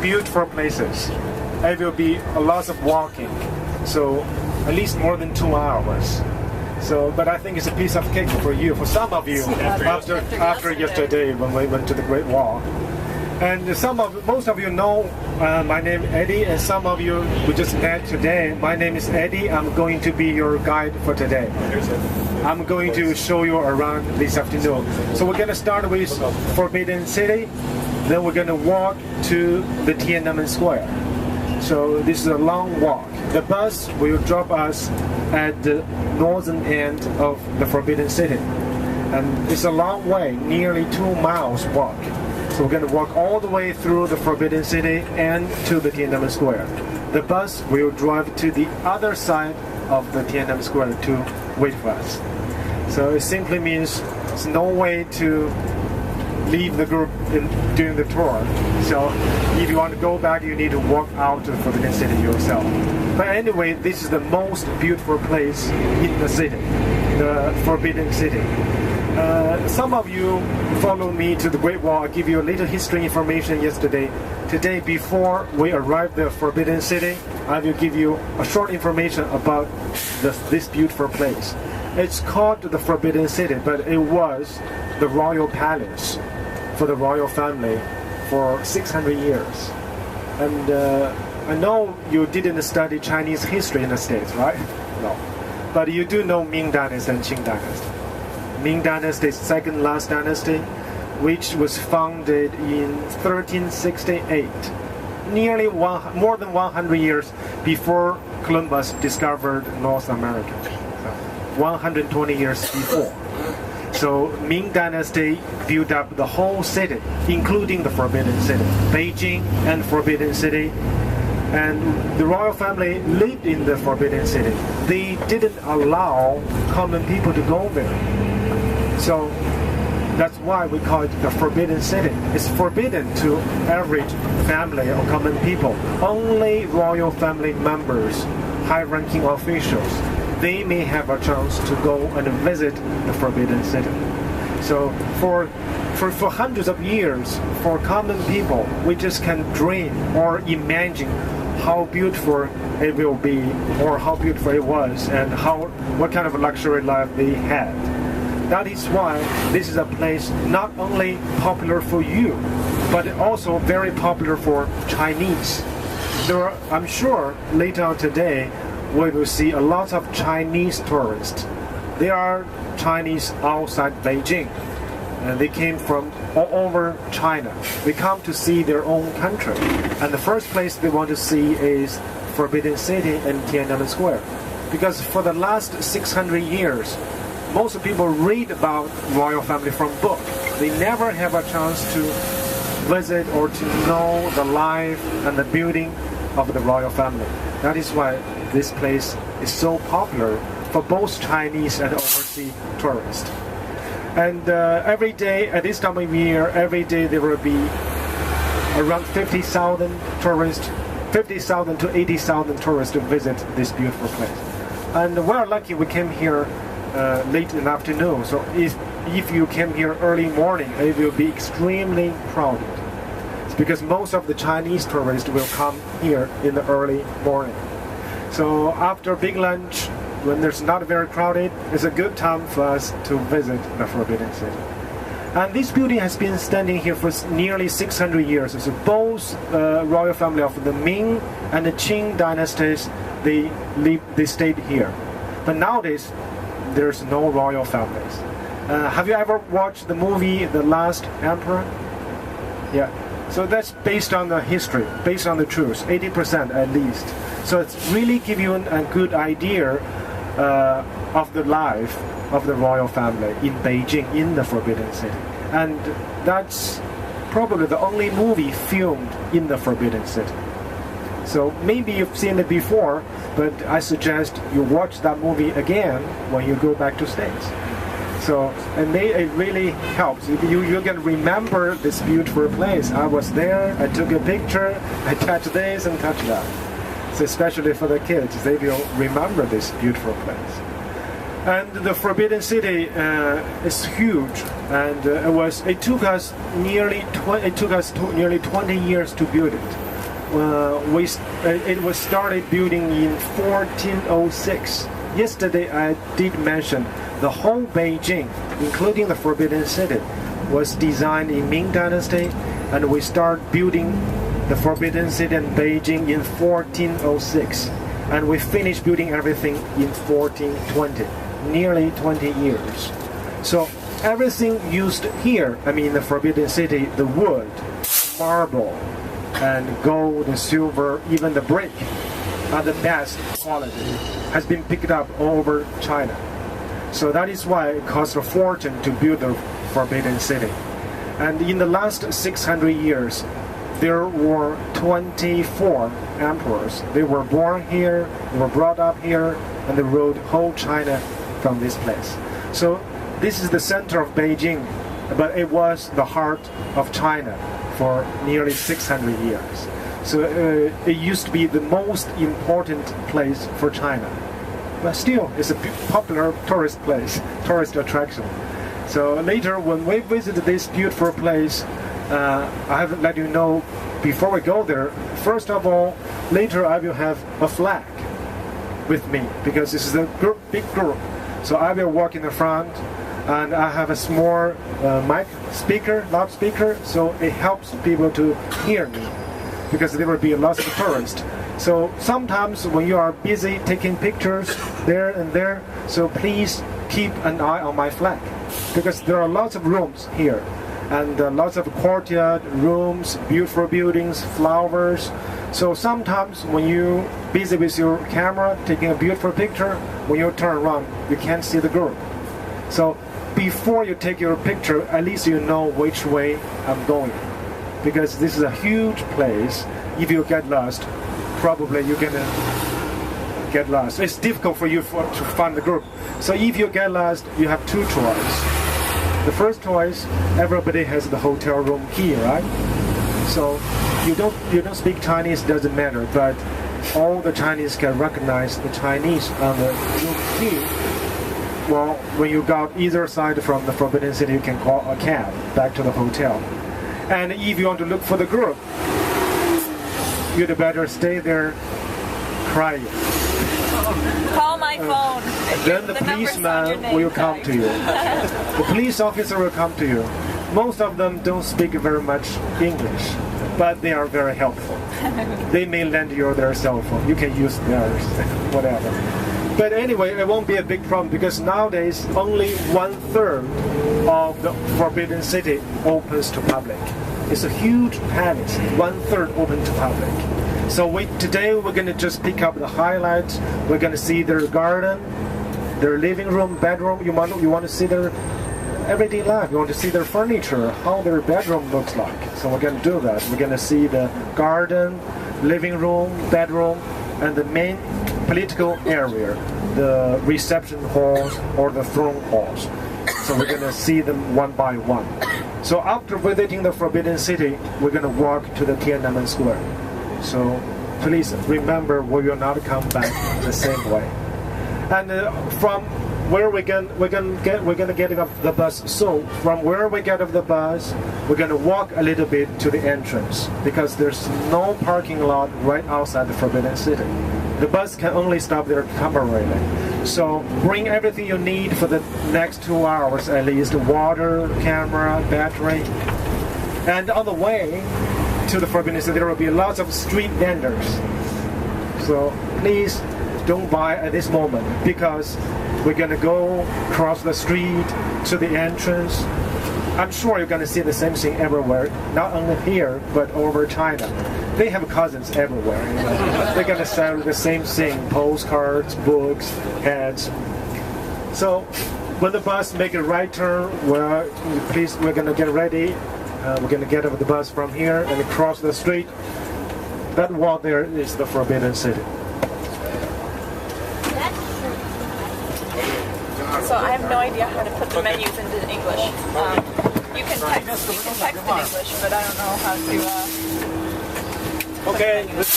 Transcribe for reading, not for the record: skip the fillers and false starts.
beautiful places. It will be a lot of walking, so at least more than 2 hours. So, but I think it's a piece of cake for you, for some of you, after yesterday when we went to the Great Wall. And most of you know my name is Eddie, and some of you we just met today. My name is Eddie. I'm going to be your guide for today. I'm going to show you around this afternoon. So we're going to start with Forbidden City, then we're going to walk to the Tiananmen Square. So this is a long walk. The bus will drop us at the northern end of the Forbidden City. And it's a long way, nearly 2 miles walk. So we're going to walk all the way through the Forbidden City and to the Tiananmen Square. The bus will drive to the other side of the Tiananmen Square to wait for us. So it simply means there's no way to leave the group during the tour. So if you want to go back, you need to walk out to the Forbidden City yourself. But anyway, this is the most beautiful place in the city, the Forbidden City. Some of you follow me to the Great Wall. I give you a little history information yesterday. Today, before we arrive at the Forbidden City, I will give you a short information about this beautiful place. It's called the Forbidden City, but it was the royal palace for the royal family for 600 years. And I know you didn't study Chinese history in the States, right? No. But you do know Ming Dynasty and Qing Dynasty. Ming Dynasty is second last dynasty, which was founded in 1368, nearly more than 100 years before Columbus discovered North America. 120 years before. So Ming Dynasty built up the whole city, including the Forbidden City, Beijing and Forbidden City. And the royal family lived in the Forbidden City. They didn't allow common people to go there. So that's why we call it the Forbidden City. It's forbidden to average family or common people. Only royal family members, high-ranking officials, they may have a chance to go and visit the Forbidden City. So for hundreds of years, for common people, we just can dream or imagine how beautiful it will be, or how beautiful it was, and what kind of luxury life they had. That is why this is a place not only popular for you, but also very popular for Chinese. I'm sure later on today we will see a lot of Chinese tourists. They are Chinese outside Beijing, and they came from all over China. They come to see their own country, and the first place they want to see is Forbidden City and Tiananmen Square, because for the last 600 years, most people read about royal family from book. They never have a chance to visit or to know the life and the building of the royal family. That is why this place is so popular for both Chinese and overseas tourists. And every day, at this time of year, every day there will be around 50,000 tourists, 50,000 to 80,000 tourists to visit this beautiful place. And we're lucky we came here late in the afternoon. So if you came here early morning, it will be extremely crowded. It's because most of the Chinese tourists will come here in the early morning. So after big lunch, when there's not very crowded, it's a good time for us to visit the Forbidden City. And this building has been standing here for nearly 600 years. So both royal family of the Ming and the Qing dynasties, they stayed here. But nowadays, there's no royal families. Have you ever watched the movie The Last Emperor? Yeah. So that's based on the history, based on the truth, 80% at least. So it's really give you a good idea of the life of the royal family in Beijing, in the Forbidden City. And that's probably the only movie filmed in the Forbidden City. So maybe you've seen it before, but I suggest you watch that movie again when you go back to States. So, and it really helps. You can remember this beautiful place. I was there, I took a picture, I touched this and touched that. So especially for the kids, they will remember this beautiful place. And the Forbidden City is huge, and it took us nearly 20 years to build it. it was started building in 1406. Yesterday I did mention the whole Beijing, including the Forbidden City, was designed in Ming Dynasty, and we started building the Forbidden City in Beijing in 1406, and we finished building everything in 1420, nearly 20 years. So everything used here, I mean the Forbidden City, the wood, marble, and gold and silver, even the brick, are the best quality, has been picked up all over China. So that is why it cost a fortune to build the Forbidden City. And in the last 600 years, there were 24 emperors. They were born here, they were brought up here, and they ruled whole China from this place. So this is the center of Beijing, but it was the heart of China for nearly 600 years. So it used to be the most important place for China. But still, it's a popular tourist place, tourist attraction. So later, when we visit this beautiful place, I have let you know, before we go there, first of all, later I will have a flag with me, because this is a big group. So I will walk in the front, and I have a small loudspeaker, so it helps people to hear me, because there will be lots of tourists. So sometimes when you are busy taking pictures there and there, so please keep an eye on my flag, because there are lots of rooms here, and lots of courtyard rooms, beautiful buildings, flowers. So sometimes when you're busy with your camera taking a beautiful picture, when you turn around, you can't see the group. So before you take your picture, at least you know which way I'm going, because this is a huge place. If you get lost, probably you're gonna get lost. It's difficult for you to find the group. So if you get lost, you have two choices. The first choice, everybody has the hotel room key, right? So you don't speak Chinese, doesn't matter, but all the Chinese can recognize the Chinese on the room key. Well, when you got either side from the Forbidden City, you can call a cab back to the hotel. And if you want to look for the group, you'd better stay there crying. Call my phone. Then the policeman will come to you. The police officer will come to you. Most of them don't speak very much English, but they are very helpful. They may lend you their cell phone. You can use theirs, whatever. But anyway, it won't be a big problem, because nowadays only 1/3 of the Forbidden City opens to public. It's a huge palace, 1/3 open to public. So today we're going to just pick up the highlights. We're going to see their garden, their living room, bedroom. You want to see their everyday life. You want to see their furniture, how their bedroom looks like. So we're going to do that. We're going to see the garden, living room, bedroom, and the main political area, the reception halls or the throne halls. So we're going to see them one by one. So after visiting the Forbidden City, we're going to walk to the Tiananmen Square. So please remember, we will not come back the same way. And from where we're gonna get off the bus. So from where we get off the bus, we're gonna walk a little bit to the entrance, because there's no parking lot right outside the Forbidden City. The bus can only stop there temporarily. So bring everything you need for the next 2 hours at least: water, camera, battery. And on the way to the Forbidden City, there will be lots of street vendors. So please don't buy at this moment, because we're gonna go across the street to the entrance. I'm sure you're gonna see the same thing everywhere, not only here, but over China. They have cousins everywhere. You know? They're gonna sell the same thing: postcards, books, hats. So when the bus make a right turn, well, please, we're gonna get ready. We're going to get off the bus from here and cross the street. That wall there is the Forbidden City. So I have no idea how to put the menus into English. You can text in English, but I don't know how to. Okay.